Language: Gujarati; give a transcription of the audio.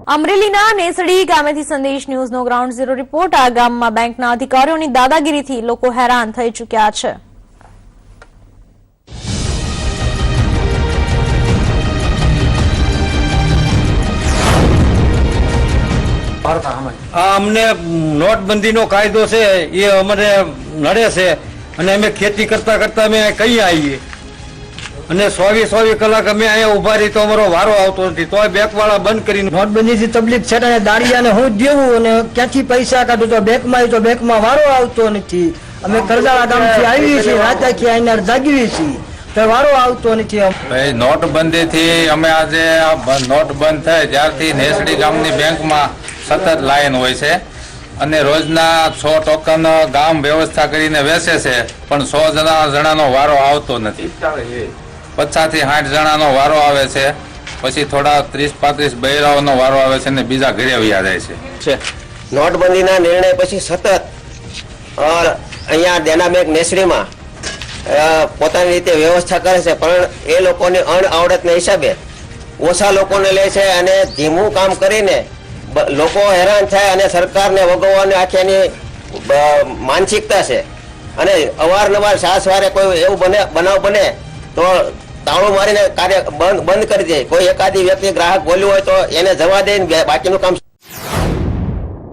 અમરેલીના નેસડી ગામેથી સંદેશ ન્યૂઝનો ગ્રાઉન્ડ ઝીરો રિપોર્ટ। આ ગામમાં બેંકના અધિકારીઓની દાદાગીરીથી લોકો હેરાન થઈ ચૂક્યા છે। અમને નોટબંધીનો કાયદો છે એ અમને નડે છે અને અમે ખેતી કરતા કરતા અમે કઈ આવીએ અને 24 કલાક અમે અહીંયા ઉભા રહી તો અમારો વારો આવતો નથી, તો બેંકવાળા બંધ કરીને નોટબંધીથી તકલીફ છે ને દાડિયાને હું જ દેવું અને ક્યાંથી પૈસા કાઢું તો બેંકમાં વારો આવતો નથી। અમે કરજાળા ગામથી આવીએ છીએ, રાતાથી આવીને જાગીએ છીએ તો વારો આવતો નથી। ભાઈ નોટબંધીથી અમે આજે નોટ બંધ થાય ત્યારથી નેસડી ગામની બેંકમાં સતત લાઈન હોય છે અને રોજના 6 ટોકન ગામ વ્યવસ્થા કરીને વેચે છે, પણ 100 જણાનો વારો આવતો નથી। 50 થી 60 જણાનો વારો આવે છે, પછી થોડા 30-35 બૈરાઓનો વારો આવે છે અને બીજા ઘરે વયા જાય છે। નોટબંધીના નિર્ણય પછી સતત અહીંયા દેના બેંક નેસડીમાં પોતાની રીતે વ્યવસ્થા કરે છે, પણ એ લોકોની અણઆવડતના હિસાબે ઓછા લોકોને લે છે અને ધીમું કામ કરીને લોકો હેરાન થાય અને સરકારને વગોવવાની આખીની માનસિકતા છે અને અવારનવાર સાસવારે કોઈ એવું બનાવ બને તો તાળું મારીને કાર્ય બંધ કરી દે। કોઈ એકાદી વ્યક્તિ ગ્રાહક બોલ્યું હોય તો એને જવા દઈને બાકીનું કામ